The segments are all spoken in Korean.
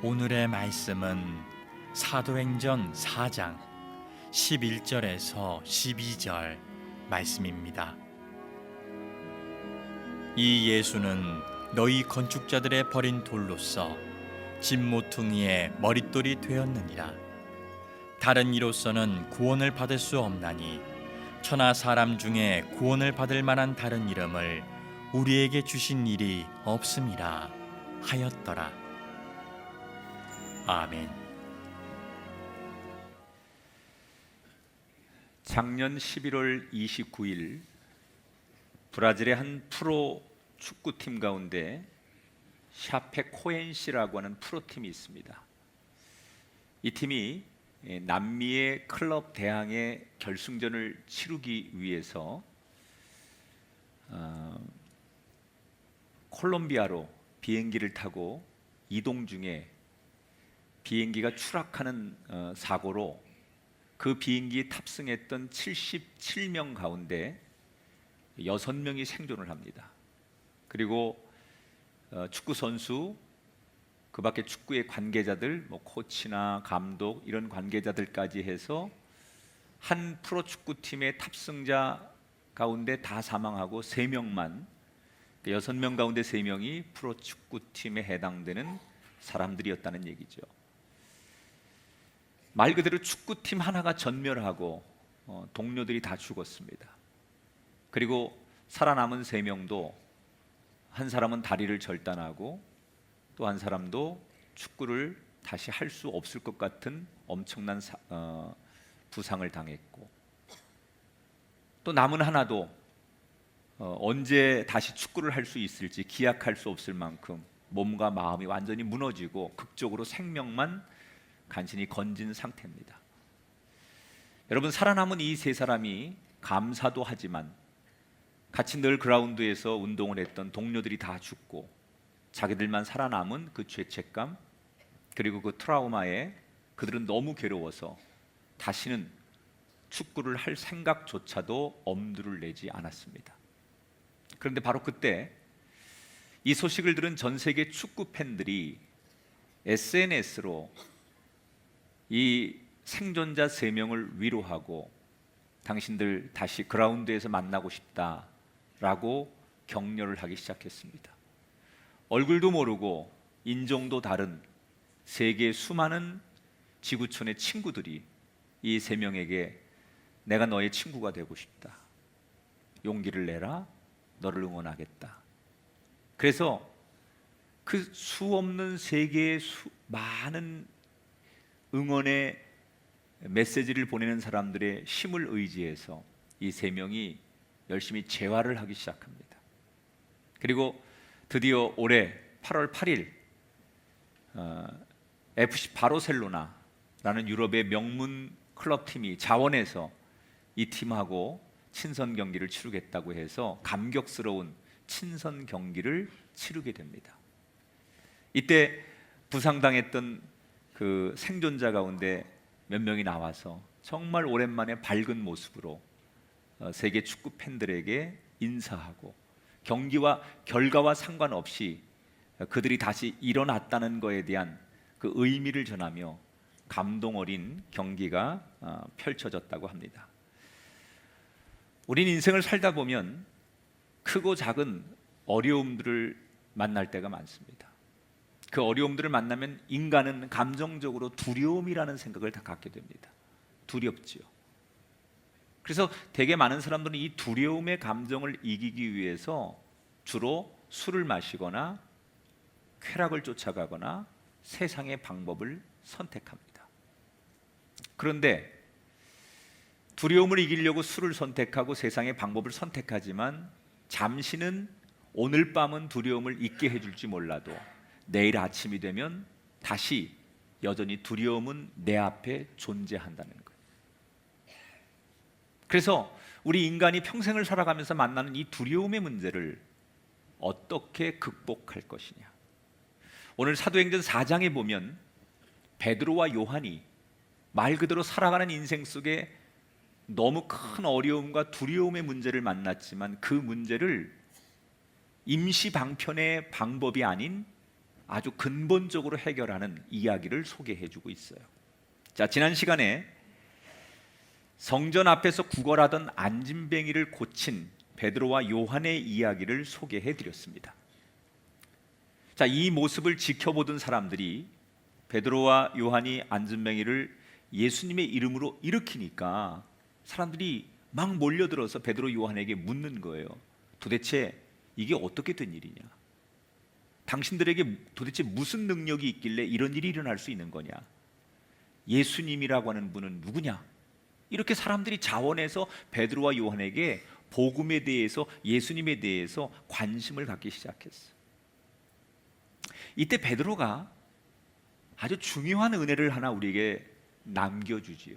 오늘의 말씀은 사도행전 4장 11절에서 12절 말씀입니다. 이 예수는 너희 건축자들의 버린 돌로서 집 모퉁이의 머릿돌이 되었느니라. 다른 이로서는 구원을 받을 수 없나니 천하 사람 중에 구원을 받을 만한 다른 이름을 우리에게 주신 일이 없음이라 하였더라. 아멘. 작년 11월 29일 브라질의 한 프로 축구팀 가운데 샤페코엔시라고 하는 프로팀이 있습니다. 이 팀이 남미의 클럽 대항의 결승전을 치르기 위해서 콜롬비아로 비행기를 타고 이동 중에 비행기가 추락하는 사고로 그 비행기에 탑승했던 77명 가운데 6명이 생존을 합니다. 그리고 축구 선수, 그 밖에 축구의 관계자들, 코치나 감독 이런 관계자들까지 해서 한 프로 축구팀의 탑승자 가운데 다 사망하고 3명만, 6명 가운데 3명이 프로 축구팀에 해당되는 사람들이었다는 얘기죠. 말 그대로 축구팀 하나가 전멸하고 동료들이 다 죽었습니다. 그리고 살아남은 3명도 한 사람은 다리를 절단하고 또 한 사람도 축구를 다시 할 수 없을 것 같은 엄청난 부상을 당했고, 또 남은 하나도 언제 다시 축구를 할 수 있을지 기약할 수 없을 만큼 몸과 마음이 완전히 무너지고 극적으로 생명만 간신히 건진 상태입니다. 여러분, 살아남은 이 3사람이 감사도 하지만 같이 늘 그라운드에서 운동을 했던 동료들이 다 죽고 자기들만 살아남은 그 죄책감, 그리고 그 트라우마에 그들은 너무 괴로워서 다시는 축구를 할 생각조차도 엄두를 내지 않았습니다. 그런데 바로 그때 이 소식을 들은 전 세계 축구 팬들이 SNS로 이 생존자 3명을 위로하고 당신들 다시 그라운드에서 만나고 싶다라고 격려를 하기 시작했습니다. 얼굴도 모르고 인종도 다른 세계의 수많은 지구촌의 친구들이 이 3명에게 내가 너의 친구가 되고 싶다, 용기를 내라, 너를 응원하겠다. 그래서 그 수없는 세계의 많은 응원의 메시지를 보내는 사람들의 힘을 의지해서 이 3명이 열심히 재활을 하기 시작합니다. 그리고 드디어 올해 8월 8일 FC 바르셀로나라는 유럽의 명문 클럽팀이 자원해서 이 팀하고 친선 경기를 치르겠다고 해서 감격스러운 친선 경기를 치르게 됩니다. 이때 부상당했던 그 생존자 가운데 몇 명이 나와서 정말 오랜만에 밝은 모습으로 세계 축구 팬들에게 인사하고 경기와 결과와 상관없이 그들이 다시 일어났다는 것에 대한 그 의미를 전하며 감동 어린 경기가 펼쳐졌다고 합니다. 우린 인생을 살다 보면 크고 작은 어려움들을 만날 때가 많습니다. 그 어려움들을 만나면 인간은 감정적으로 두려움이라는 생각을 다 갖게 됩니다. 두렵지요. 그래서 되게 많은 사람들은 이 두려움의 감정을 이기기 위해서 주로 술을 마시거나 쾌락을 쫓아가거나 세상의 방법을 선택합니다. 그런데 두려움을 이기려고 술을 선택하고 세상의 방법을 선택하지만 잠시는 오늘 밤은 두려움을 잊게 해줄지 몰라도 내일 아침이 되면 다시 여전히 두려움은 내 앞에 존재한다는 거예요. 그래서 우리 인간이 평생을 살아가면서 만나는 이 두려움의 문제를 어떻게 극복할 것이냐. 오늘 사도행전 4장에 보면 베드로와 요한이 말 그대로 살아가는 인생 속에 너무 큰 어려움과 두려움의 문제를 만났지만 그 문제를 임시 방편의 방법이 아닌 아주 근본적으로 해결하는 이야기를 소개해 주고 있어요. 자, 지난 시간에 성전 앞에서 구걸하던 안진뱅이를 고친 베드로와 요한의 이야기를 소개해 드렸습니다. 자, 이 모습을 지켜보던 사람들이 베드로와 요한이 안진뱅이를 예수님의 이름으로 일으키니까 사람들이 막 몰려들어서 베드로 요한에게 묻는 거예요. 도대체 이게 어떻게 된 일이냐? 당신들에게 도대체 무슨 능력이 있길래 이런 일이 일어날 수 있는 거냐? 예수님이라고 하는 분은 누구냐? 이렇게 사람들이 자원해서 베드로와 요한에게 복음에 대해서, 예수님에 대해서 관심을 갖기 시작했어요. 이때 베드로가 아주 중요한 은혜를 하나 우리에게 남겨주지요.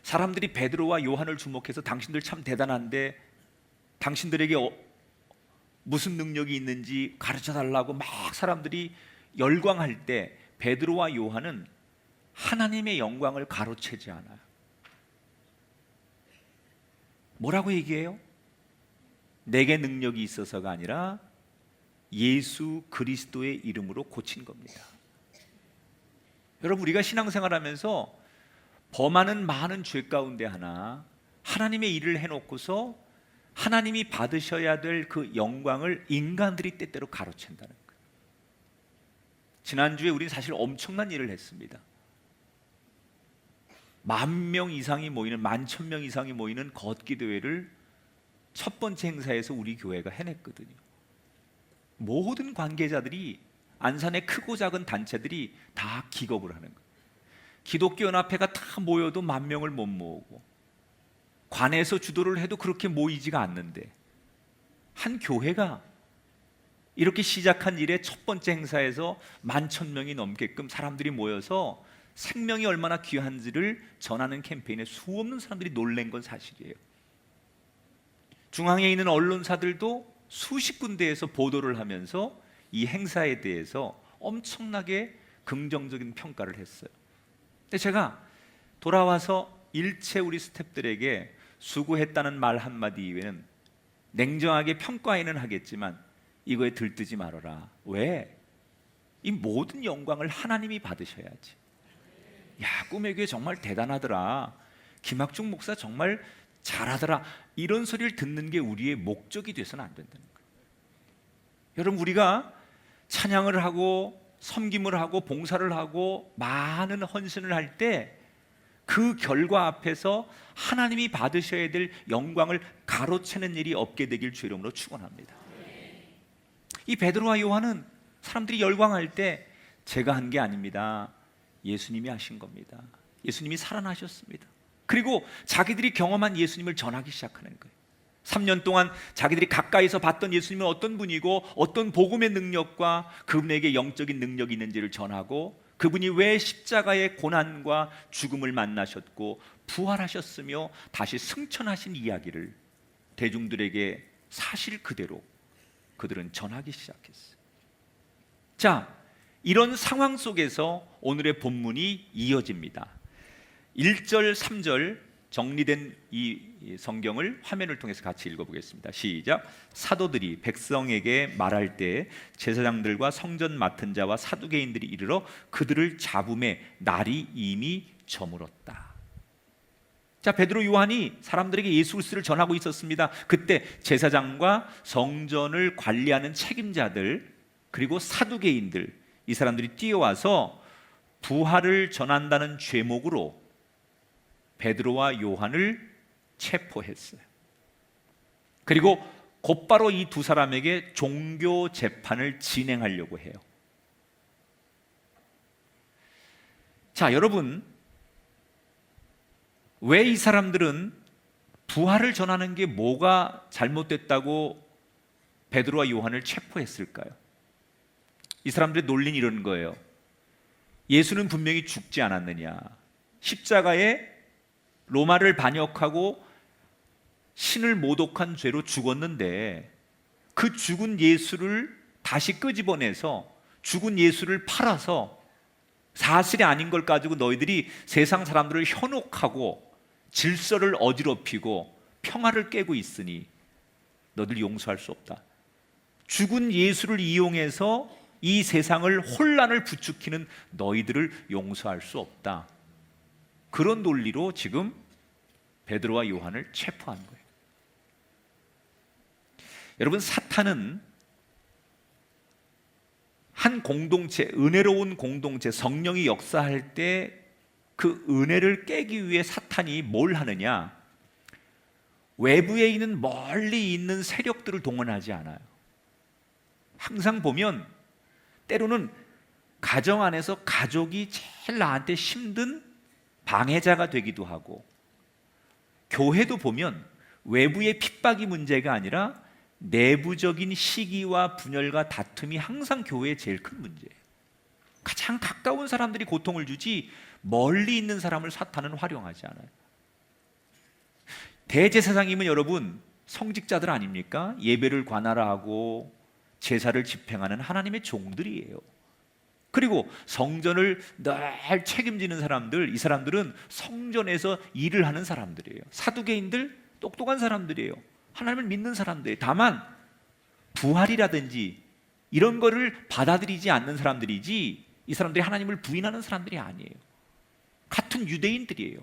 사람들이 베드로와 요한을 주목해서 당신들 참 대단한데 당신들에게 무슨 능력이 있는지 가르쳐달라고 막 사람들이 열광할 때 베드로와 요한은 하나님의 영광을 가로채지 않아요. 뭐라고 얘기해요? 내게 능력이 있어서가 아니라 예수 그리스도의 이름으로 고친 겁니다. 여러분, 우리가 신앙생활하면서 범하는 많은 죄 가운데 하나 하나님의 일을 해놓고서 하나님이 받으셔야 될 그 영광을 인간들이 때때로 가로챈다는 거예요. 지난주에 우리는 사실 엄청난 일을 했습니다. 10,000명 이상이 모이는, 11,000명 이상이 모이는 걷기 대회를 첫 번째 행사에서 우리 교회가 해냈거든요. 모든 관계자들이, 안산의 크고 작은 단체들이 다 기겁을 하는 거예요. 기독교 연합회가 다 모여도 10,000명을 못 모으고 관에서 주도를 해도 그렇게 모이지가 않는데 한 교회가 이렇게 시작한 일의 첫 번째 행사에서 11,000명이 넘게끔 사람들이 모여서 생명이 얼마나 귀한지를 전하는 캠페인에 수없는 사람들이 놀란 건 사실이에요. 중앙에 있는 언론사들도 수십 군데에서 보도를 하면서 이 행사에 대해서 엄청나게 긍정적인 평가를 했어요. 근데 제가 돌아와서 일체 우리 스태프들에게 수고했다는 말 한마디 이외에는 냉정하게 평가에는 하겠지만 이거에 들뜨지 말아라. 왜? 이 모든 영광을 하나님이 받으셔야지. 야, 꿈의 교회 정말 대단하더라. 김학중 목사 정말 잘하더라. 이런 소리를 듣는 게 우리의 목적이 돼서는 안 된다는 거예요. 여러분, 우리가 찬양을 하고 섬김을 하고 봉사를 하고 많은 헌신을 할 때 그 결과 앞에서 하나님이 받으셔야 될 영광을 가로채는 일이 없게 되길 주의 이름으로 축원합니다. 이 베드로와 요한은 사람들이 열광할 때 제가 한 게 아닙니다. 예수님이 하신 겁니다. 예수님이 살아나셨습니다. 그리고 자기들이 경험한 예수님을 전하기 시작하는 거예요. 3년 동안 자기들이 가까이서 봤던 예수님은 어떤 분이고 어떤 복음의 능력과 그분에게 영적인 능력이 있는지를 전하고 그분이 왜 십자가의 고난과 죽음을 만나셨고 부활하셨으며 다시 승천하신 이야기를 대중들에게 사실 그대로 그들은 전하기 시작했어요. 자, 이런 상황 속에서 오늘의 본문이 이어집니다. 1절, 3절 정리된 이 성경을 화면을 통해서 같이 읽어보겠습니다. 시작. 사도들이 백성에게 말할 때 제사장들과 성전 맡은 자와 사두개인들이 이르러 그들을 잡음에 날이 이미 저물었다. 자, 베드로 요한이 사람들에게 예수 그리스도를 전하고 있었습니다. 그때 제사장과 성전을 관리하는 책임자들 그리고 사두개인들, 이 사람들이 뛰어와서 부활을 전한다는 죄목으로 베드로와 요한을 체포했어요. 그리고 곧바로 이 두 사람에게 종교 재판을 진행하려고 해요. 자, 여러분, 왜 이 사람들은 부활을 전하는 게 뭐가 잘못됐다고 베드로와 요한을 체포했을까요? 이 사람들의 논리는 이런 거예요. 예수는 분명히 죽지 않았느냐? 십자가에 로마를 반역하고 신을 모독한 죄로 죽었는데 그 죽은 예수를 다시 끄집어내서 죽은 예수를 팔아서 사실이 아닌 걸 가지고 너희들이 세상 사람들을 현혹하고 질서를 어지럽히고 평화를 깨고 있으니 너희들 용서할 수 없다. 죽은 예수를 이용해서 이 세상을 혼란을 부추기는 너희들을 용서할 수 없다. 그런 논리로 지금 베드로와 요한을 체포한 거예요. 여러분, 사탄은 한 공동체, 은혜로운 공동체, 성령이 역사할 때 그 은혜를 깨기 위해 사탄이 뭘 하느냐? 외부에 있는 멀리 있는 세력들을 동원하지 않아요. 항상 보면 때로는 가정 안에서 가족이 제일 나한테 힘든 방해자가 되기도 하고, 교회도 보면 외부의 핍박이 문제가 아니라 내부적인 시기와 분열과 다툼이 항상 교회의 제일 큰 문제예요. 가장 가까운 사람들이 고통을 주지 멀리 있는 사람을 사탄은 활용하지 않아요. 대제사장님은 여러분 성직자들 아닙니까? 예배를 관할하고 제사를 집행하는 하나님의 종들이에요. 그리고 성전을 늘 책임지는 사람들, 이 사람들은 성전에서 일을 하는 사람들이에요. 사두개인들 똑똑한 사람들이에요. 하나님을 믿는 사람들이에요. 다만 부활이라든지 이런 거를 받아들이지 않는 사람들이지, 이 사람들이 하나님을 부인하는 사람들이 아니에요. 같은 유대인들이에요.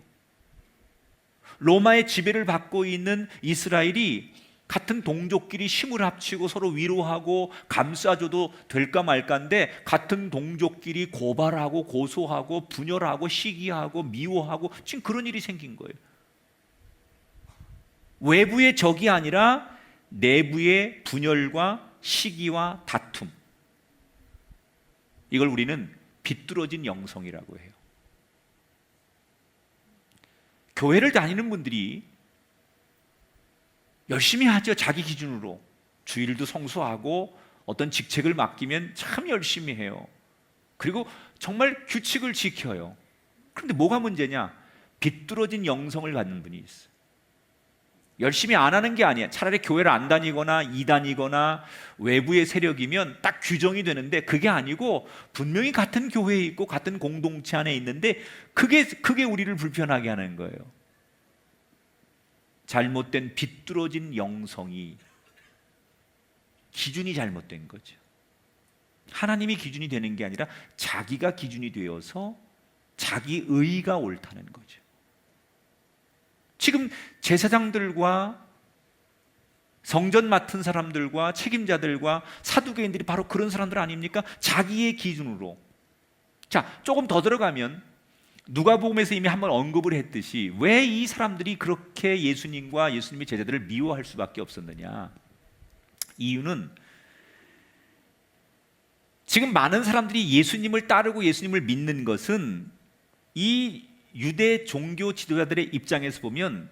로마의 지배를 받고 있는 이스라엘이 같은 동족끼리 힘을 합치고 서로 위로하고 감싸줘도 될까 말까인데, 같은 동족끼리 고발하고 고소하고 분열하고 시기하고 미워하고 지금 그런 일이 생긴 거예요. 외부의 적이 아니라 내부의 분열과 시기와 다툼, 이걸 우리는 비뚤어진 영성이라고 해요. 교회를 다니는 분들이 열심히 하죠. 자기 기준으로 주일도 성수하고 어떤 직책을 맡기면 참 열심히 해요. 그리고 정말 규칙을 지켜요. 그런데 뭐가 문제냐? 비뚤어진 영성을 갖는 분이 있어요. 열심히 안 하는 게 아니야. 차라리 교회를 안 다니거나 이단이거나 외부의 세력이면 딱 규정이 되는데, 그게 아니고 분명히 같은 교회에 있고 같은 공동체 안에 있는데 그게 우리를 불편하게 하는 거예요. 잘못된 비뚤어진 영성이, 기준이 잘못된 거죠. 하나님이 기준이 되는 게 아니라 자기가 기준이 되어서 자기 의가 옳다는 거죠. 지금 제사장들과 성전 맡은 사람들과 책임자들과 사두개인들이 바로 그런 사람들 아닙니까? 자기의 기준으로. 자, 조금 더 들어가면 누가복음에서 이미 한번 언급을 했듯이 왜 이 사람들이 그렇게 예수님과 예수님의 제자들을 미워할 수밖에 없었느냐? 이유는 지금 많은 사람들이 예수님을 따르고 예수님을 믿는 것은 이 유대 종교 지도자들의 입장에서 보면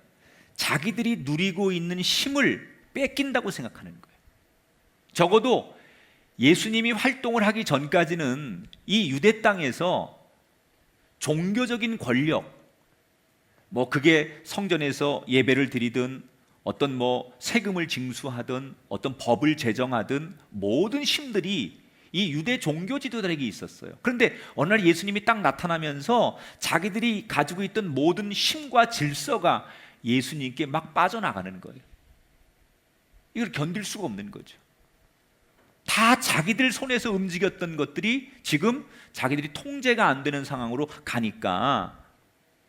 자기들이 누리고 있는 힘을 뺏긴다고 생각하는 거예요. 적어도 예수님이 활동을 하기 전까지는 이 유대 땅에서 종교적인 권력, 뭐 그게 성전에서 예배를 드리든 어떤 뭐 세금을 징수하든 어떤 법을 제정하든 모든 힘들이 이 유대 종교 지도자에게 있었어요. 그런데 어느 날 예수님이 딱 나타나면서 자기들이 가지고 있던 모든 힘과 질서가 예수님께 막 빠져나가는 거예요. 이걸 견딜 수가 없는 거죠. 다 자기들 손에서 움직였던 것들이 지금 자기들이 통제가 안 되는 상황으로 가니까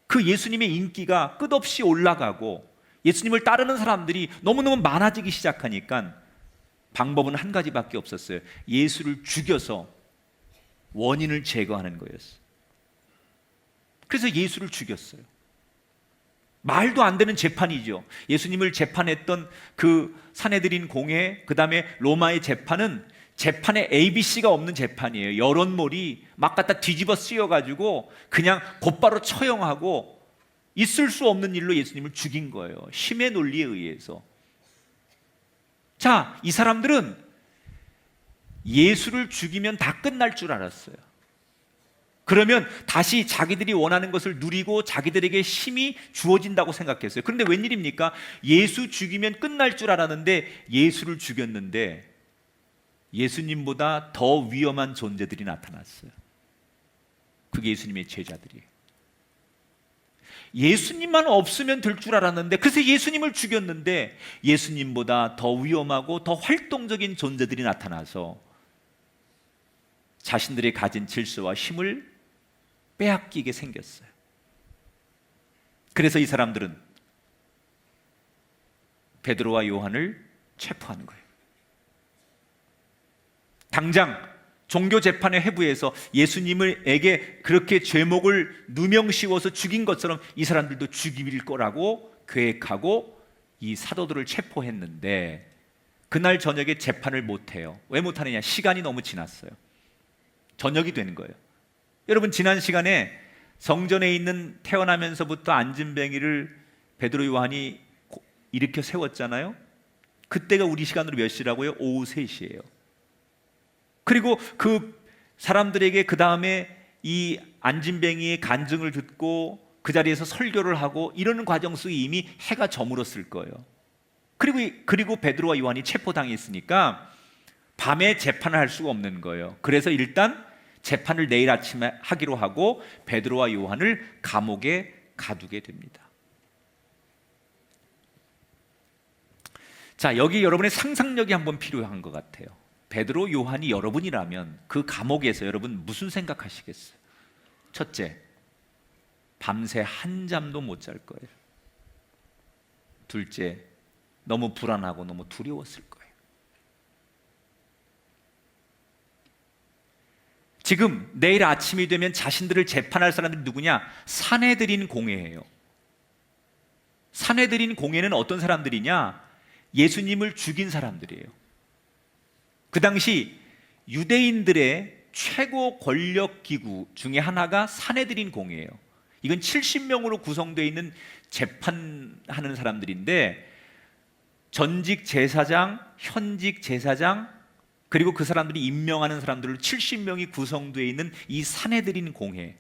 그 예수님의 인기가 끝없이 올라가고 예수님을 따르는 사람들이 너무너무 많아지기 시작하니까 방법은 한 가지밖에 없었어요. 예수를 죽여서 원인을 제거하는 거였어요. 그래서 예수를 죽였어요. 말도 안 되는 재판이죠. 예수님을 재판했던 그 산헤드린 공회, 그 다음에 로마의 재판은 재판에 ABC가 없는 재판이에요. 여론몰이 막 갖다 뒤집어 쓰여가지고 그냥 곧바로 처형하고 있을 수 없는 일로 예수님을 죽인 거예요. 힘의 논리에 의해서. 자, 이 사람들은 예수를 죽이면 다 끝날 줄 알았어요. 그러면 다시 자기들이 원하는 것을 누리고 자기들에게 힘이 주어진다고 생각했어요. 그런데 웬일입니까? 예수 죽이면 끝날 줄 알았는데 예수를 죽였는데 예수님보다 더 위험한 존재들이 나타났어요. 그게 예수님의 제자들이에요. 예수님만 없으면 될 줄 알았는데, 그래서 예수님을 죽였는데 예수님보다 더 위험하고 더 활동적인 존재들이 나타나서 자신들이 가진 질서와 힘을 빼앗기게 생겼어요. 그래서 이 사람들은 베드로와 요한을 체포하는 거예요. 당장 종교재판의 회부에서 예수님에게 그렇게 죄목을 누명씌워서 죽인 것처럼 이 사람들도 죽일 거라고 계획하고 이 사도들을 체포했는데, 그날 저녁에 재판을 못해요. 왜 못하느냐? 시간이 너무 지났어요. 저녁이 되는 거예요. 여러분, 지난 시간에 성전에 있는 태어나면서부터 앉은뱅이를 베드로 요한이 일으켜 세웠잖아요. 그때가 우리 시간으로 몇 시라고요? 오후 3시예요. 그리고 그 사람들에게 그 다음에 이 안진뱅이의 간증을 듣고 그 자리에서 설교를 하고 이러는 과정 속에 이미 해가 저물었을 거예요. 그리고 베드로와 요한이 체포당했으니까 밤에 재판을 할 수가 없는 거예요. 그래서 일단 재판을 내일 아침에 하기로 하고 베드로와 요한을 감옥에 가두게 됩니다. 자, 여기 여러분의 상상력이 한번 필요한 것 같아요. 베드로, 요한이 여러분이라면 그 감옥에서 여러분 무슨 생각하시겠어요? 첫째, 밤새 한잠도 못 잘 거예요. 둘째, 너무 불안하고 너무 두려웠을 거예요. 지금 내일 아침이 되면 자신들을 재판할 사람들이 누구냐? 산헤드린 공회예요. 산헤드린 공회는 어떤 사람들이냐? 예수님을 죽인 사람들이에요. 그 당시 유대인들의 최고 권력 기구 중에 하나가 산헤드린 공회예요. 이건 70명으로 구성되어 있는 재판하는 사람들인데, 전직 제사장, 현직 제사장, 그리고 그 사람들이 임명하는 사람들로 70명이 구성되어 있는 이 산헤드린 공회,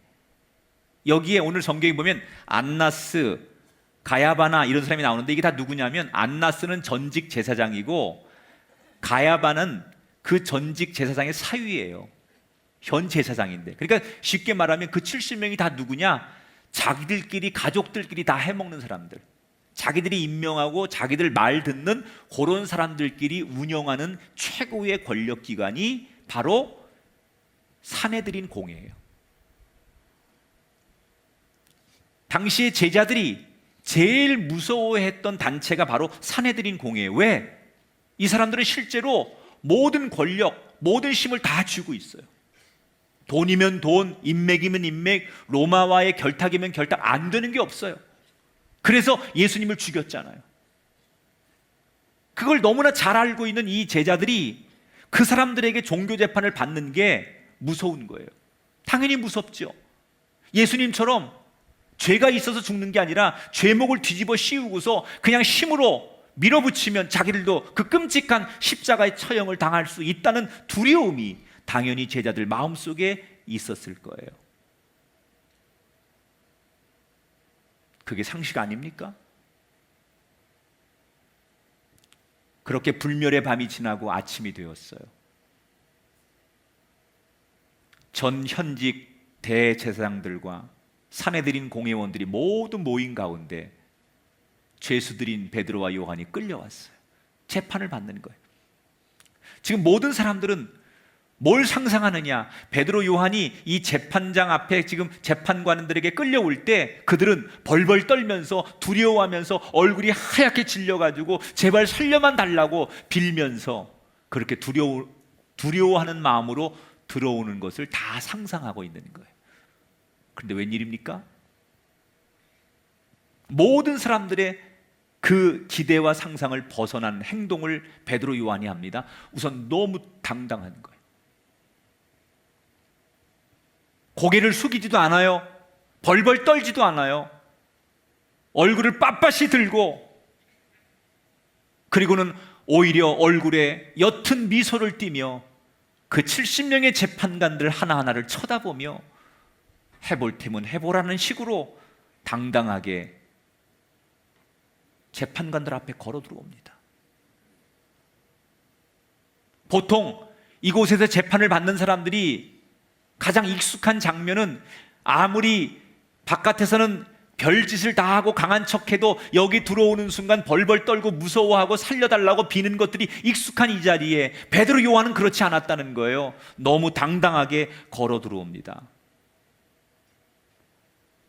여기에 오늘 성경에 보면 안나스, 가야바나 이런 사람이 나오는데, 이게 다 누구냐면 안나스는 전직 제사장이고 가야바는 그 전직 제사장의 사위예요. 현 제사장인데, 그러니까 쉽게 말하면 그 70명이 다 누구냐? 자기들끼리, 가족들끼리 다 해먹는 사람들, 자기들이 임명하고 자기들 말 듣는 그런 사람들끼리 운영하는 최고의 권력기관이 바로 산헤드린 공회예요. 당시에 제자들이 제일 무서워했던 단체가 바로 산헤드린 공회예요. 왜? 이 사람들은 실제로 모든 권력, 모든 힘을 다 쥐고 있어요. 돈이면 돈, 인맥이면 인맥, 로마와의 결탁이면 결탁, 안 되는 게 없어요. 그래서 예수님을 죽였잖아요. 그걸 너무나 잘 알고 있는 이 제자들이 그 사람들에게 종교 재판을 받는 게 무서운 거예요. 당연히 무섭죠. 예수님처럼 죄가 있어서 죽는 게 아니라 죄목을 뒤집어 씌우고서 그냥 힘으로 밀어붙이면 자기들도 그 끔찍한 십자가의 처형을 당할 수 있다는 두려움이 당연히 제자들 마음속에 있었을 거예요. 그게 상식 아닙니까? 그렇게 불멸의 밤이 지나고 아침이 되었어요. 전 현직 대제사장들과 산헤드린 공회원들이 모두 모인 가운데 죄수들인 베드로와 요한이 끌려왔어요. 재판을 받는 거예요. 지금 모든 사람들은 뭘 상상하느냐? 베드로, 요한이 이 재판장 앞에 지금 재판관들에게 끌려올 때 그들은 벌벌 떨면서 두려워하면서 얼굴이 하얗게 질려가지고 제발 살려만 달라고 빌면서 그렇게 두려워하는 마음으로 들어오는 것을 다 상상하고 있는 거예요. 그런데 웬일입니까? 모든 사람들의 그 기대와 상상을 벗어난 행동을 베드로, 요한이 합니다. 우선 너무 당당한 거예요. 고개를 숙이지도 않아요. 벌벌 떨지도 않아요. 얼굴을 빳빳이 들고, 그리고는 오히려 얼굴에 옅은 미소를 띠며 그 70명의 재판관들 하나하나를 쳐다보며 해볼 테면 해보라는 식으로 당당하게 재판관들 앞에 걸어 들어옵니다. 보통 이곳에서 재판을 받는 사람들이 가장 익숙한 장면은 아무리 바깥에서는 별짓을 다 하고 강한 척해도 여기 들어오는 순간 벌벌 떨고 무서워하고 살려달라고 비는 것들이 익숙한 이 자리에 베드로 요한은 그렇지 않았다는 거예요. 너무 당당하게 걸어 들어옵니다.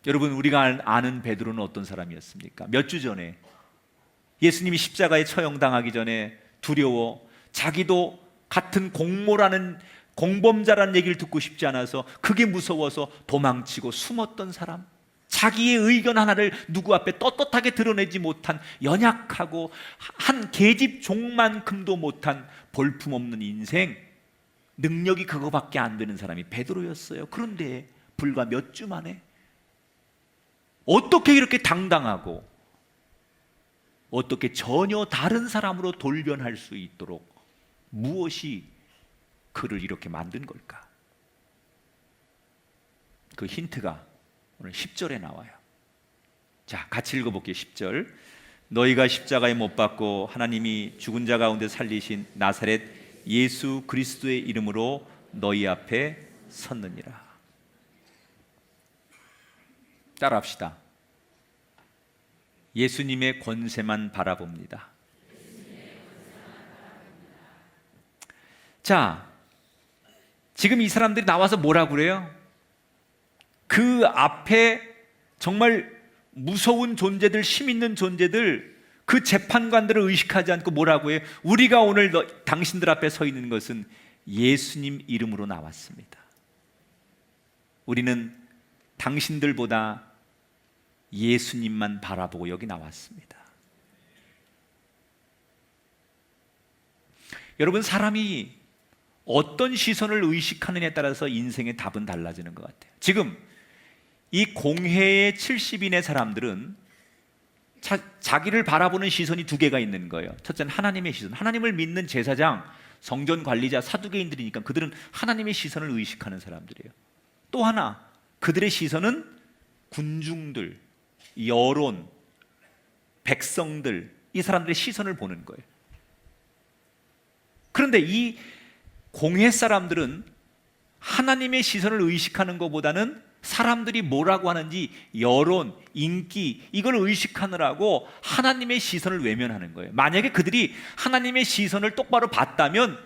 여러분, 우리가 아는 베드로는 어떤 사람이었습니까? 몇 주 전에 예수님이 십자가에 처형당하기 전에 두려워, 자기도 같은 공모라는 공범자라는 얘기를 듣고 싶지 않아서 그게 무서워서 도망치고 숨었던 사람, 자기의 의견 하나를 누구 앞에 떳떳하게 드러내지 못한 연약하고 한 계집 종만큼도 못한 볼품없는 인생, 능력이 그거밖에 안 되는 사람이 베드로였어요. 그런데 불과 몇 주 만에 어떻게 이렇게 당당하고 어떻게 전혀 다른 사람으로 돌변할 수 있도록 무엇이 그를 이렇게 만든 걸까? 그 힌트가 오늘 10절에 나와요. 자, 같이 읽어볼게요. 10절. 너희가 십자가에 못 박고 하나님이 죽은 자 가운데 살리신 나사렛 예수 그리스도의 이름으로 너희 앞에 섰느니라. 따라합시다. 예수님의 권세만 바라봅니다. 자, 지금 이 사람들이 나와서 뭐라 그래요? 그 앞에 정말 무서운 존재들, 힘 있는 존재들, 그 재판관들을 의식하지 않고 뭐라고 해요? 우리가 오늘 당신들 앞에 서 있는 것은 예수님 이름으로 나왔습니다. 우리는 당신들보다 예수님만 바라보고 여기 나왔습니다. 여러분, 사람이 어떤 시선을 의식하느냐에 따라서 인생의 답은 달라지는 것 같아요. 지금 이 공회의 70인의 사람들은 자기를 바라보는 시선이 두 개가 있는 거예요. 첫째는 하나님의 시선, 하나님을 믿는 제사장, 성전 관리자, 사두개인들이니까 그들은 하나님의 시선을 의식하는 사람들이에요. 또 하나, 그들의 시선은 군중들, 여론, 백성들, 이 사람들의 시선을 보는 거예요. 그런데 이 공회 사람들은 하나님의 시선을 의식하는 것보다는 사람들이 뭐라고 하는지, 여론, 인기, 이걸 의식하느라고 하나님의 시선을 외면하는 거예요. 만약에 그들이 하나님의 시선을 똑바로 봤다면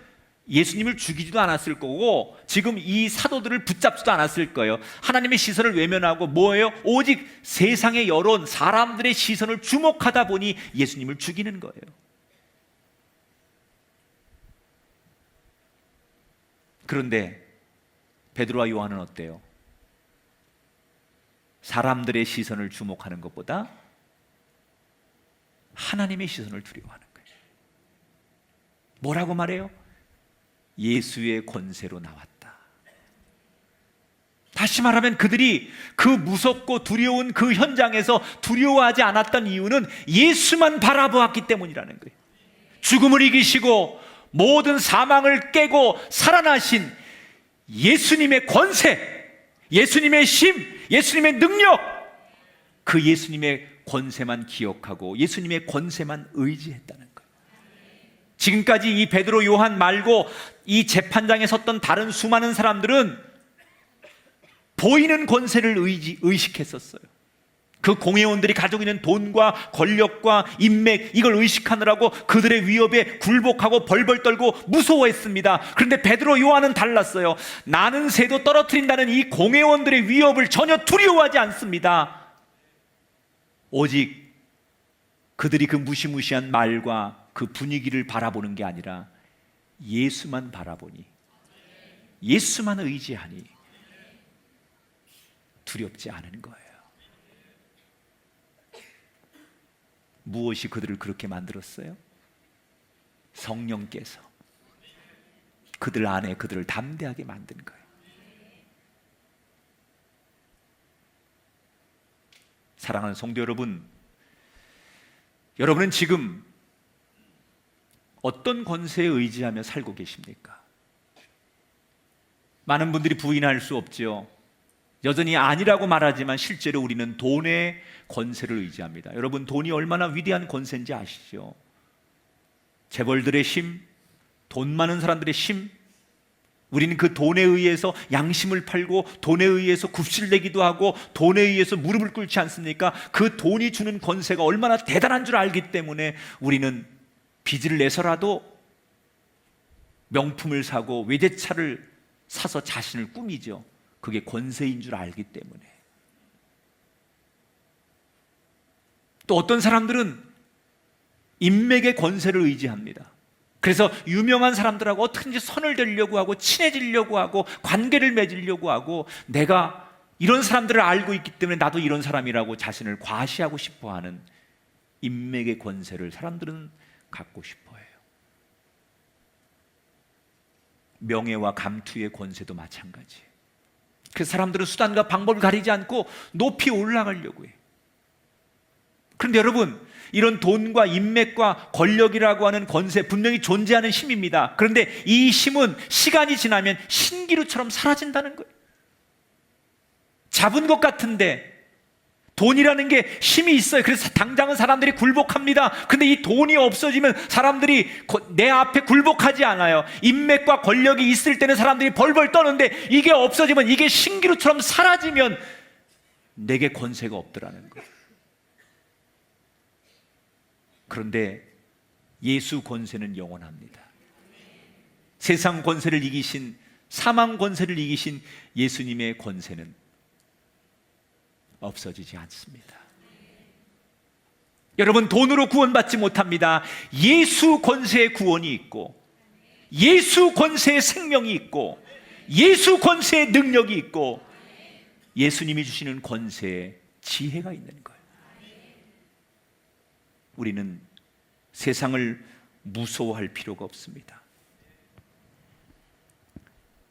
예수님을 죽이지도 않았을 거고 지금 이 사도들을 붙잡지도 않았을 거예요. 하나님의 시선을 외면하고 뭐예요? 오직 세상의 여론, 사람들의 시선을 주목하다 보니 예수님을 죽이는 거예요. 그런데 베드로와 요한은 어때요? 사람들의 시선을 주목하는 것보다 하나님의 시선을 두려워하는 거예요. 뭐라고 말해요? 예수의 권세로 나왔다. 다시 말하면 그들이 그 무섭고 두려운 그 현장에서 두려워하지 않았던 이유는 예수만 바라보았기 때문이라는 거예요. 죽음을 이기시고 모든 사망을 깨고 살아나신 예수님의 권세, 예수님의 힘, 예수님의 능력, 그 예수님의 권세만 기억하고 예수님의 권세만 의지했다는 거예요. 지금까지 이 베드로, 요한 말고 이 재판장에 섰던 다른 수많은 사람들은 보이는 권세를 의식했었어요. 그 공회원들이 가지고 있는 돈과 권력과 인맥, 이걸 의식하느라고 그들의 위협에 굴복하고 벌벌 떨고 무서워했습니다. 그런데 베드로, 요한은 달랐어요. 나는 새도 떨어뜨린다는 이 공회원들의 위협을 전혀 두려워하지 않습니다. 오직 그들이 그 무시무시한 말과 그 분위기를 바라보는 게 아니라 예수만 바라보니, 예수만 의지하니 두렵지 않은 거예요. 무엇이 그들을 그렇게 만들었어요? 성령께서 그들 안에 그들을 담대하게 만든 거예요. 사랑하는 성도 여러분, 여러분은 지금 어떤 권세에 의지하며 살고 계십니까? 많은 분들이 부인할 수 없죠. 여전히 아니라고 말하지만 실제로 우리는 돈의 권세를 의지합니다. 여러분, 돈이 얼마나 위대한 권세인지 아시죠? 재벌들의 힘, 돈 많은 사람들의 힘, 우리는 그 돈에 의해서 양심을 팔고 돈에 의해서 굽실내기도 하고 돈에 의해서 무릎을 꿇지 않습니까? 그 돈이 주는 권세가 얼마나 대단한 줄 알기 때문에 우리는 빚을 내서라도 명품을 사고 외제차를 사서 자신을 꾸미죠. 그게 권세인 줄 알기 때문에. 또 어떤 사람들은 인맥의 권세를 의지합니다. 그래서 유명한 사람들하고 어떻게든지 선을 들려고 하고 친해지려고 하고 관계를 맺으려고 하고 내가 이런 사람들을 알고 있기 때문에 나도 이런 사람이라고 자신을 과시하고 싶어하는 인맥의 권세를 사람들은 갖고 싶어 해요. 명예와 감투의 권세도 마찬가지예요. 그래서 사람들은 수단과 방법을 가리지 않고 높이 올라가려고 해요. 그런데 여러분, 이런 돈과 인맥과 권력이라고 하는 권세 분명히 존재하는 힘입니다. 그런데 이 힘은 시간이 지나면 신기루처럼 사라진다는 거예요. 잡은 것 같은데 돈이라는 게 힘이 있어요. 그래서 당장은 사람들이 굴복합니다. 근데 이 돈이 없어지면 사람들이 내 앞에 굴복하지 않아요. 인맥과 권력이 있을 때는 사람들이 벌벌 떠는데 이게 없어지면, 이게 신기루처럼 사라지면 내게 권세가 없더라는 거예요. 그런데 예수 권세는 영원합니다. 세상 권세를 이기신, 사망 권세를 이기신 예수님의 권세는 없어지지 않습니다. 여러분, 돈으로 구원받지 못합니다. 예수 권세의 구원이 있고, 예수 권세의 생명이 있고, 예수 권세의 능력이 있고, 예수님이 주시는 권세의 지혜가 있는 거예요. 우리는 세상을 무서워할 필요가 없습니다.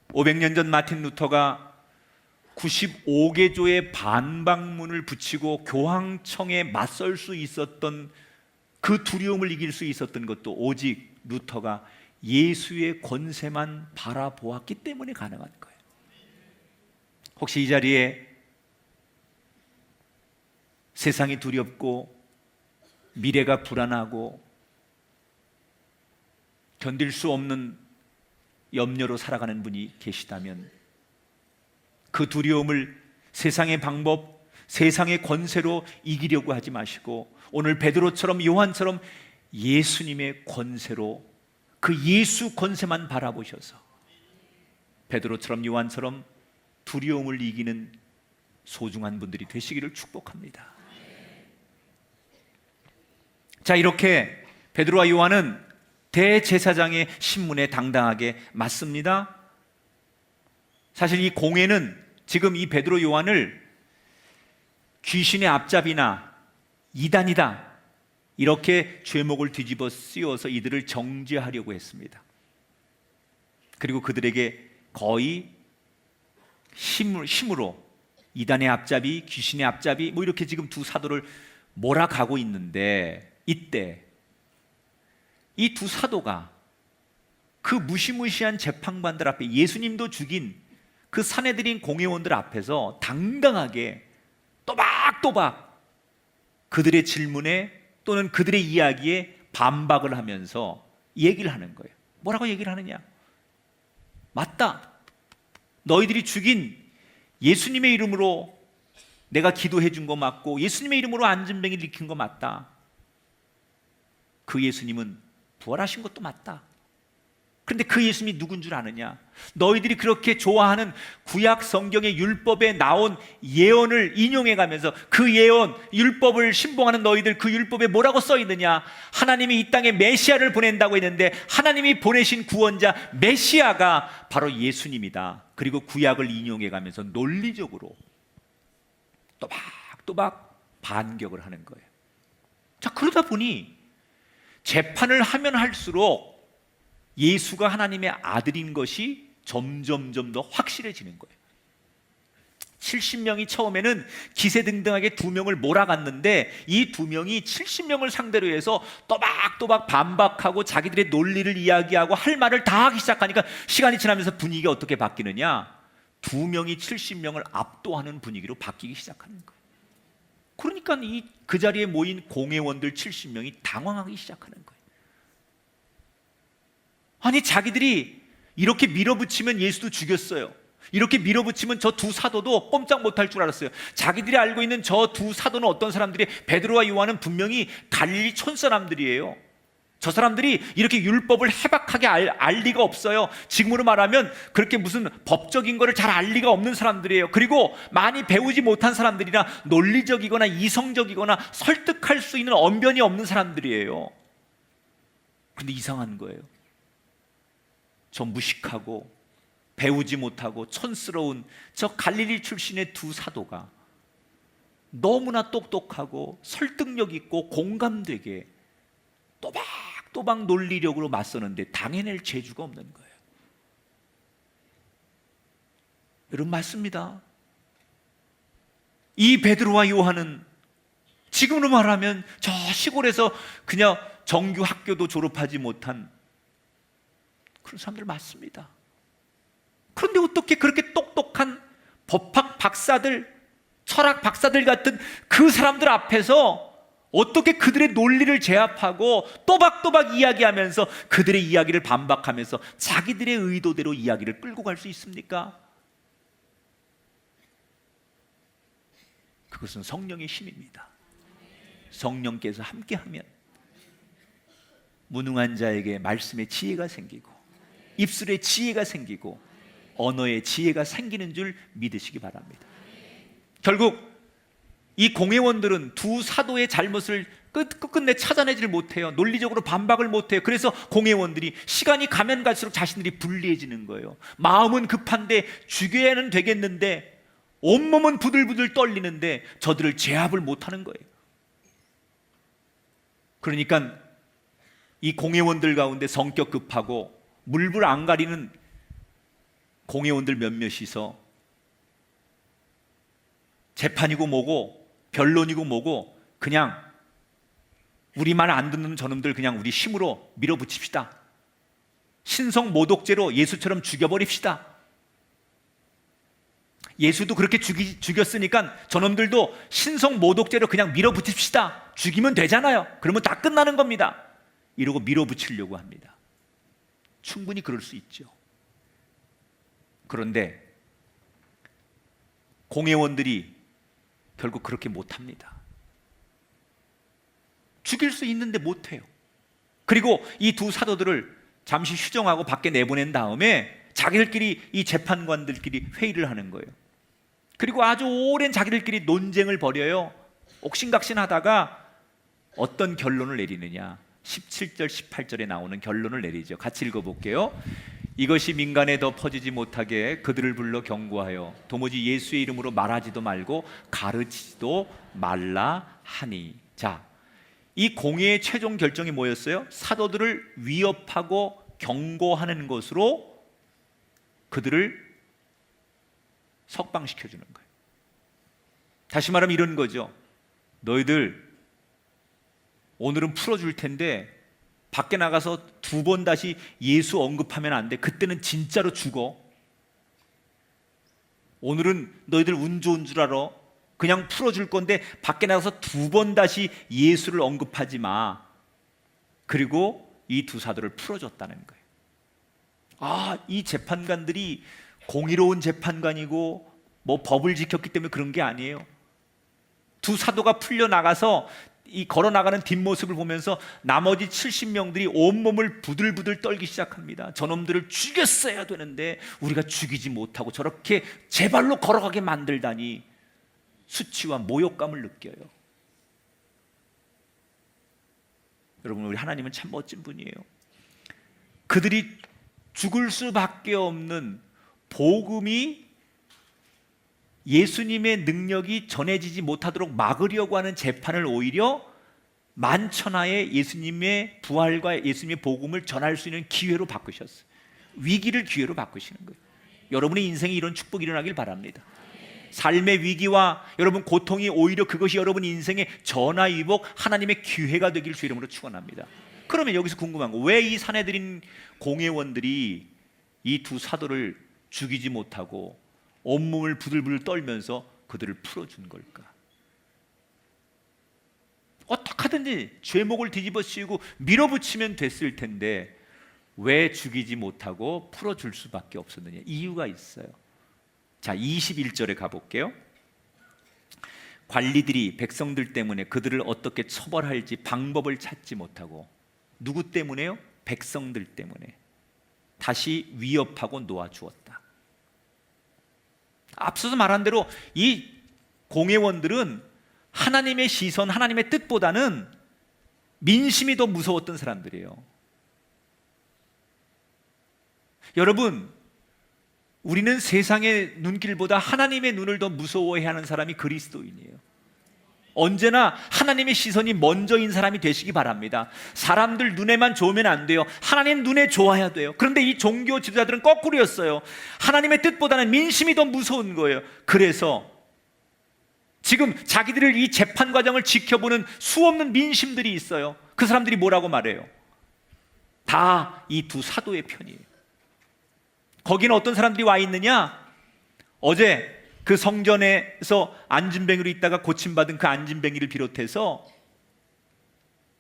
500년 전 마틴 루터가 95개조의 반박문을 붙이고 교황청에 맞설 수 있었던 그 두려움을 이길 수 있었던 것도 오직 루터가 예수의 권세만 바라보았기 때문에 가능한 거예요. 혹시 이 자리에 세상이 두렵고 미래가 불안하고 견딜 수 없는 염려로 살아가는 분이 계시다면 그 두려움을 세상의 방법, 세상의 권세로 이기려고 하지 마시고 오늘 베드로처럼 요한처럼 예수님의 권세로, 그 예수 권세만 바라보셔서 베드로처럼 요한처럼 두려움을 이기는 소중한 분들이 되시기를 축복합니다. 자, 이렇게 베드로와 요한은 대제사장의 신문에 당당하게 맞습니다. 사실 이 공회는 지금 이 베드로 요한을 귀신의 앞잡이나 이단이다 이렇게 죄목을 뒤집어 씌워서 이들을 정죄하려고 했습니다. 그리고 그들에게 거의 힘으로 이단의 앞잡이, 귀신의 앞잡이 뭐 이렇게 지금 두 사도를 몰아가고 있는데, 이때 이 두 사도가 그 무시무시한 재판관들 앞에, 예수님도 죽인 그 사내들인 공회원들 앞에서 당당하게 또박또박 그들의 질문에 또는 그들의 이야기에 반박을 하면서 얘기를 하는 거예요. 뭐라고 얘기를 하느냐? 맞다. 너희들이 죽인 예수님의 이름으로 내가 기도해 준 거 맞고 예수님의 이름으로 안진뱅이를 일으킨 거 맞다. 그 예수님은 부활하신 것도 맞다. 그런데 그 예수님이 누군 줄 아느냐? 너희들이 그렇게 좋아하는 구약 성경의 율법에 나온 예언을 인용해 가면서 그 예언, 율법을 신봉하는 너희들, 그 율법에 뭐라고 써 있느냐? 하나님이 이 땅에 메시아를 보낸다고 했는데 하나님이 보내신 구원자 메시아가 바로 예수님이다. 그리고 구약을 인용해 가면서 논리적으로 또박또박 반격을 하는 거예요. 자, 그러다 보니 재판을 하면 할수록 예수가 하나님의 아들인 것이 점점점 더 확실해지는 거예요. 70명이 처음에는 기세등등하게 2명을 몰아갔는데 이 2명이 70명을 상대로 해서 또박또박 반박하고 자기들의 논리를 이야기하고 할 말을 다 하기 시작하니까 시간이 지나면서 분위기가 어떻게 바뀌느냐? 2명이 70명을 압도하는 분위기로 바뀌기 시작하는 거예요. 그러니까 그 자리에 모인 공회원들 70명이 당황하기 시작하는 거예요. 아니, 자기들이 이렇게 밀어붙이면 예수도 죽였어요. 이렇게 밀어붙이면 저 두 사도도 꼼짝 못할 줄 알았어요. 자기들이 알고 있는 저 두 사도는 어떤 사람들이, 베드로와 요한은 분명히 갈릴리 촌사람들이에요. 저 사람들이 이렇게 율법을 해박하게 알 리가 없어요. 지금으로 말하면 그렇게 무슨 법적인 거를 잘 알 리가 없는 사람들이에요. 그리고 많이 배우지 못한 사람들이라 논리적이거나 이성적이거나 설득할 수 있는 언변이 없는 사람들이에요. 근데 이상한 거예요. 저 무식하고 배우지 못하고 촌스러운 저 갈릴리 출신의 두 사도가 너무나 똑똑하고 설득력 있고 공감되게 또박또박 논리력으로 맞서는데 당해낼 재주가 없는 거예요. 여러분, 맞습니다. 이 베드로와 요한은 지금으로 말하면 저 시골에서 그냥 정규 학교도 졸업하지 못한 그런 사람들 맞습니다. 그런데 어떻게 그렇게 똑똑한 법학 박사들, 철학 박사들 같은 그 사람들 앞에서 어떻게 그들의 논리를 제압하고 또박또박 이야기하면서 그들의 이야기를 반박하면서 자기들의 의도대로 이야기를 끌고 갈 수 있습니까? 그것은 성령의 힘입니다. 성령께서 함께하면 무능한 자에게 말씀의 지혜가 생기고 입술의 지혜가 생기고 언어의 지혜가 생기는 줄 믿으시기 바랍니다. 결국 이 공회원들은 두 사도의 잘못을 끝끝내 찾아내질 못해요. 논리적으로 반박을 못해요. 그래서 공회원들이 시간이 가면 갈수록 자신들이 불리해지는 거예요. 마음은 급한데 죽여야는 되겠는데 온몸은 부들부들 떨리는데 저들을 제압을 못하는 거예요. 그러니까 이 공회원들 가운데 성격 급하고 물불 안 가리는 공회원들 몇몇이서 재판이고 뭐고 변론이고 뭐고 그냥 우리 말 안 듣는 저놈들 그냥 우리 힘으로 밀어붙입시다. 신성 모독죄로 예수처럼 죽여버립시다. 예수도 그렇게 죽였으니까 저놈들도 신성 모독죄로 그냥 밀어붙입시다. 죽이면 되잖아요. 그러면 다 끝나는 겁니다. 이러고 밀어붙이려고 합니다. 충분히 그럴 수 있죠. 그런데 공회원들이 결국 그렇게 못합니다. 죽일 수 있는데 못해요. 그리고 이 두 사도들을 잠시 휴정하고 밖에 내보낸 다음에 자기들끼리 이 재판관들끼리 회의를 하는 거예요. 그리고 아주 오랜 자기들끼리 논쟁을 벌여요. 옥신각신하다가 어떤 결론을 내리느냐, 17절 18절에 나오는 결론을 내리죠. 같이 읽어볼게요. 이것이 민간에 더 퍼지지 못하게 그들을 불러 경고하여 도무지 예수의 이름으로 말하지도 말고 가르치지도 말라 하니. 자, 이 공회의 최종 결정이 뭐였어요? 사도들을 위협하고 경고하는 것으로 그들을 석방시켜 주는 거예요. 다시 말하면 이런 거죠. 너희들 오늘은 풀어줄 텐데 밖에 나가서 두 번 다시 예수 언급하면 안 돼. 그때는 진짜로 죽어. 오늘은 너희들 운 좋은 줄 알아. 그냥 풀어줄 건데 밖에 나가서 두 번 다시 예수를 언급하지 마. 그리고 이 두 사도를 풀어줬다는 거예요. 아, 이 재판관들이 공의로운 재판관이고 뭐 법을 지켰기 때문에 그런 게 아니에요. 두 사도가 풀려나가서 이 걸어나가는 뒷모습을 보면서 나머지 70명들이 온몸을 부들부들 떨기 시작합니다. 저놈들을 죽였어야 되는데 우리가 죽이지 못하고 저렇게 제 발로 걸어가게 만들다니 수치와 모욕감을 느껴요. 여러분, 우리 하나님은 참 멋진 분이에요. 그들이 죽을 수밖에 없는 복음이 예수님의 능력이 전해지지 못하도록 막으려고 하는 재판을 오히려 만천하에 예수님의 부활과 예수님의 복음을 전할 수 있는 기회로 바꾸셨어요. 위기를 기회로 바꾸시는 거예요. 여러분의 인생에 이런 축복이 일어나길 바랍니다. 삶의 위기와 여러분 고통이 오히려 그것이 여러분 인생의 전화위복 하나님의 기회가 되길 주 이름으로 축원합니다. 그러면 여기서 궁금한 거, 왜 이 사내들인 공회원들이 이 두 사도를 죽이지 못하고 온몸을 부들부들 떨면서 그들을 풀어준 걸까? 어떻게든지 죄목을 뒤집어 씌우고 밀어붙이면 됐을 텐데 왜 죽이지 못하고 풀어줄 수밖에 없었느냐? 이유가 있어요. 자, 21절에 가볼게요. 관리들이 백성들 때문에 그들을 어떻게 처벌할지 방법을 찾지 못하고, 누구 때문에요? 백성들 때문에 다시 위협하고 놓아주었다. 앞서서 말한 대로 이 공회원들은 하나님의 시선, 하나님의 뜻보다는 민심이 더 무서웠던 사람들이에요. 여러분, 우리는 세상의 눈길보다 하나님의 눈을 더 무서워해야 하는 사람이 그리스도인이에요. 언제나 하나님의 시선이 먼저인 사람이 되시기 바랍니다. 사람들 눈에만 좋으면 안 돼요. 하나님 눈에 좋아야 돼요. 그런데 이 종교 지도자들은 거꾸로였어요. 하나님의 뜻보다는 민심이 더 무서운 거예요. 그래서 지금 자기들을 이 재판 과정을 지켜보는 수없는 민심들이 있어요. 그 사람들이 뭐라고 말해요? 다 이 두 사도의 편이에요. 거기는 어떤 사람들이 와 있느냐? 어제 그 성전에서 안진뱅이로 있다가 고침받은 그 안진뱅이를 비롯해서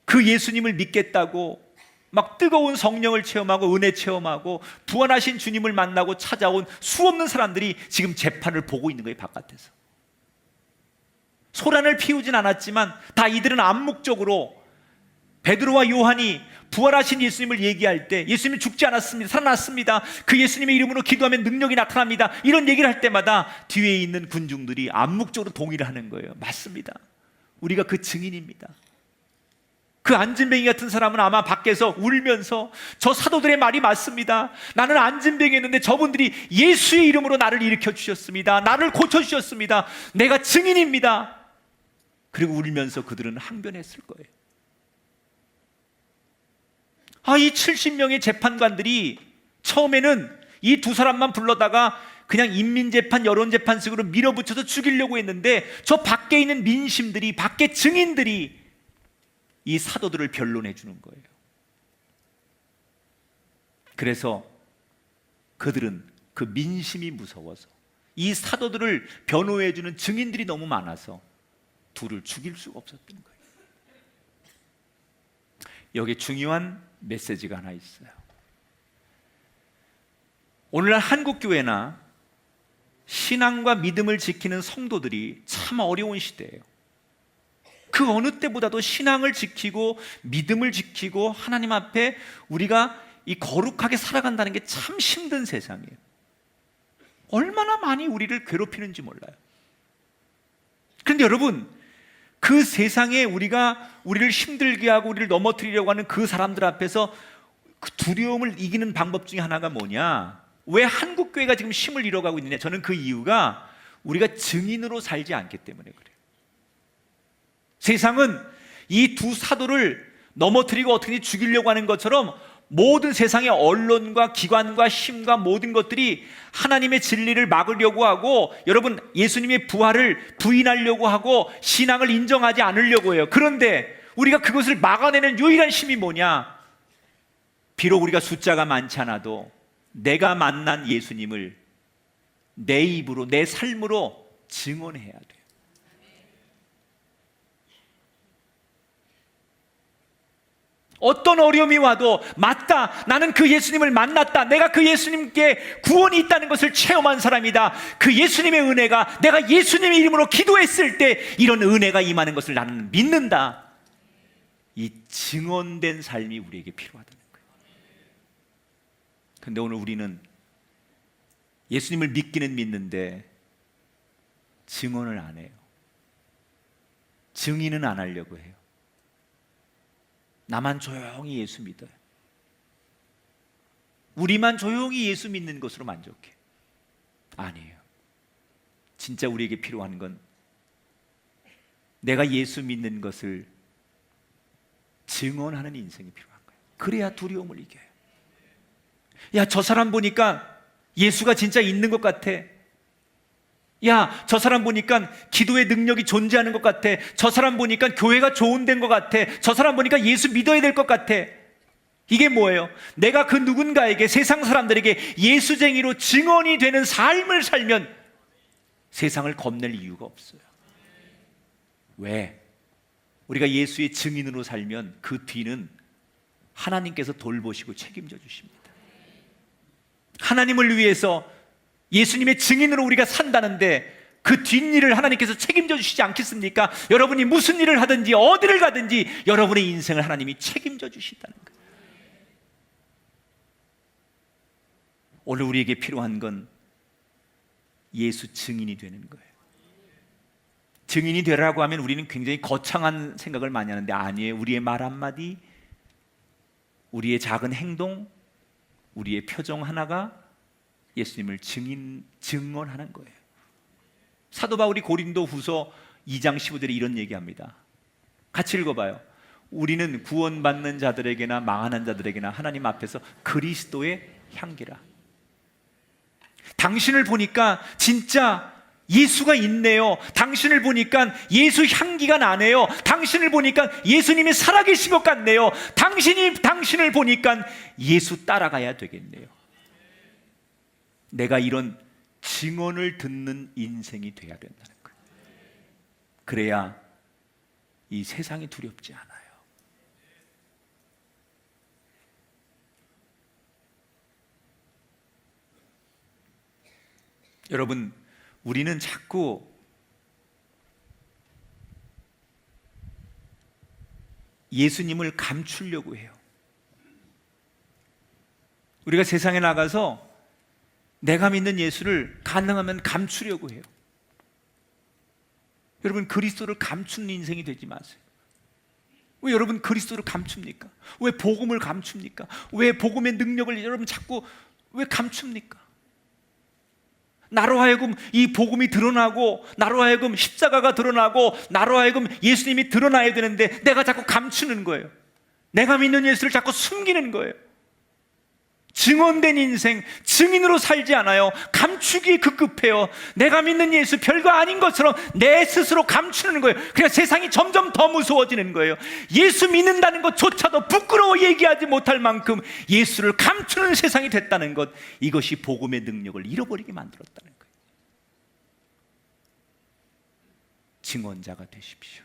그 예수님을 믿겠다고 막 뜨거운 성령을 체험하고 은혜 체험하고 부활하신 주님을 만나고 찾아온 수없는 사람들이 지금 재판을 보고 있는 거예요. 바깥에서 소란을 피우진 않았지만 다 이들은 암묵적으로 베드로와 요한이 부활하신 예수님을 얘기할 때 예수님이 죽지 않았습니다, 살아났습니다, 그 예수님의 이름으로 기도하면 능력이 나타납니다, 이런 얘기를 할 때마다 뒤에 있는 군중들이 암묵적으로 동의를 하는 거예요. 맞습니다, 우리가 그 증인입니다. 그 안진뱅이 같은 사람은 아마 밖에서 울면서 저 사도들의 말이 맞습니다, 나는 안진뱅이였는데 저분들이 예수의 이름으로 나를 일으켜 주셨습니다, 나를 고쳐주셨습니다, 내가 증인입니다. 그리고 울면서 그들은 항변했을 거예요. 이 70명의 재판관들이 처음에는 이 두 사람만 불러다가 그냥 인민재판, 여론재판식으로 밀어붙여서 죽이려고 했는데 저 밖에 있는 민심들이, 밖에 증인들이 이 사도들을 변론해 주는 거예요. 그래서 그들은 그 민심이 무서워서 이 사도들을 변호해 주는 증인들이 너무 많아서 둘을 죽일 수가 없었던 거예요. 여기 중요한 메시지가 하나 있어요. 오늘날 한국교회나 신앙과 믿음을 지키는 성도들이 참 어려운 시대예요. 그 어느 때보다도 신앙을 지키고 믿음을 지키고 하나님 앞에 우리가 이 거룩하게 살아간다는 게 참 힘든 세상이에요. 얼마나 많이 우리를 괴롭히는지 몰라요. 그런데 여러분, 그 세상에 우리를 힘들게 하고 우리를 넘어뜨리려고 하는 그 사람들 앞에서 그 두려움을 이기는 방법 중에 하나가 뭐냐? 왜 한국교회가 지금 힘을 잃어가고 있느냐? 저는 그 이유가 우리가 증인으로 살지 않기 때문에 그래요. 세상은 이 두 사도를 넘어뜨리고 어떻게 죽이려고 하는 것처럼 모든 세상의 언론과 기관과 힘과 모든 것들이 하나님의 진리를 막으려고 하고, 여러분, 예수님의 부활을 부인하려고 하고 신앙을 인정하지 않으려고 해요. 그런데 우리가 그것을 막아내는 유일한 힘이 뭐냐? 비록 우리가 숫자가 많지 않아도 내가 만난 예수님을 내 입으로, 내 삶으로 증언해야 돼요. 어떤 어려움이 와도 맞다, 나는 그 예수님을 만났다, 내가 그 예수님께 구원이 있다는 것을 체험한 사람이다, 그 예수님의 은혜가, 내가 예수님의 이름으로 기도했을 때 이런 은혜가 임하는 것을 나는 믿는다, 이 증언된 삶이 우리에게 필요하다는 거예요. 그런데 오늘 우리는 예수님을 믿기는 믿는데 증언을 안 해요. 증인은 안 하려고 해요. 나만 조용히 예수 믿어요. 우리만 조용히 예수 믿는 것으로 만족해. 아니에요. 진짜 우리에게 필요한 건 내가 예수 믿는 것을 증언하는 인생이 필요한 거예요. 그래야 두려움을 이겨요. 야, 저 사람 보니까 예수가 진짜 있는 것 같아. 야, 저 사람 보니까 기도의 능력이 존재하는 것 같아. 저 사람 보니까 교회가 좋은 데인 것 같아. 저 사람 보니까 예수 믿어야 될 것 같아. 이게 뭐예요? 내가 그 누군가에게, 세상 사람들에게 예수쟁이로 증언이 되는 삶을 살면 세상을 겁낼 이유가 없어요. 왜? 우리가 예수의 증인으로 살면 그 뒤는 하나님께서 돌보시고 책임져 주십니다. 하나님을 위해서 예수님의 증인으로 우리가 산다는데 그 뒷일을 하나님께서 책임져 주시지 않겠습니까? 여러분이 무슨 일을 하든지 어디를 가든지 여러분의 인생을 하나님이 책임져 주신다는 거예요. 오늘 우리에게 필요한 건 예수 증인이 되는 거예요. 증인이 되라고 하면 우리는 굉장히 거창한 생각을 많이 하는데 아니에요. 우리의 말 한마디, 우리의 작은 행동, 우리의 표정 하나가 예수님을 증언하는 거예요. 사도 바울이 고린도 후서 2장 15절에 이런 얘기합니다. 같이 읽어봐요. 우리는 구원받는 자들에게나 망하는 자들에게나 하나님 앞에서 그리스도의 향기라. 당신을 보니까 진짜 예수가 있네요. 당신을 보니까 예수 향기가 나네요. 당신을 보니까 예수님이 살아계신 것 같네요. 당신을 보니까 예수 따라가야 되겠네요. 내가 이런 증언을 듣는 인생이 돼야 된다는 거예요. 그래야 이 세상이 두렵지 않아요. 여러분, 우리는 자꾸 예수님을 감추려고 해요. 우리가 세상에 나가서 내가 믿는 예수를 가능하면 감추려고 해요. 여러분, 그리스도를 감추는 인생이 되지 마세요. 왜 여러분 그리스도를 감춥니까? 왜 복음을 감춥니까? 왜 복음의 능력을 여러분 자꾸 왜 감춥니까? 나로 하여금 이 복음이 드러나고, 나로 하여금 십자가가 드러나고, 나로 하여금 예수님이 드러나야 되는데 내가 자꾸 감추는 거예요. 내가 믿는 예수를 자꾸 숨기는 거예요. 증언된 인생, 증인으로 살지 않아요. 감추기에 급급해요. 내가 믿는 예수 별거 아닌 것처럼 내 스스로 감추는 거예요. 그러니까 세상이 점점 더 무서워지는 거예요. 예수 믿는다는 것조차도 부끄러워 얘기하지 못할 만큼 예수를 감추는 세상이 됐다는 것, 이것이 복음의 능력을 잃어버리게 만들었다는 거예요. 증언자가 되십시오.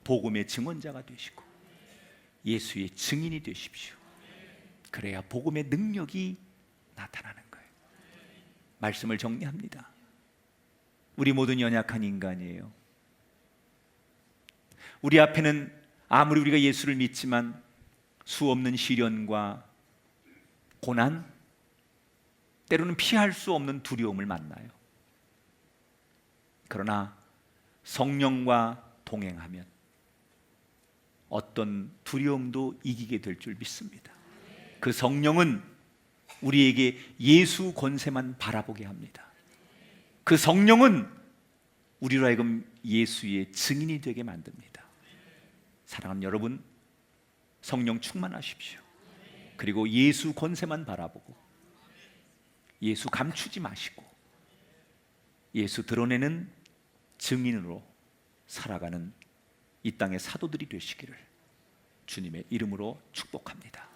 복음의 증언자가 되시고 예수의 증인이 되십시오. 그래야 복음의 능력이 나타나는 거예요. 말씀을 정리합니다. 우리 모두는 연약한 인간이에요. 우리 앞에는 아무리 우리가 예수를 믿지만 수없는 시련과 고난, 때로는 피할 수 없는 두려움을 만나요. 그러나 성령과 동행하면 어떤 두려움도 이기게 될 줄 믿습니다. 그 성령은 우리에게 예수 권세만 바라보게 합니다. 그 성령은 우리로 하여금 예수의 증인이 되게 만듭니다. 사랑하는 여러분, 성령 충만하십시오. 그리고 예수 권세만 바라보고 예수 감추지 마시고 예수 드러내는 증인으로 살아가는 이 땅의 사도들이 되시기를 주님의 이름으로 축복합니다.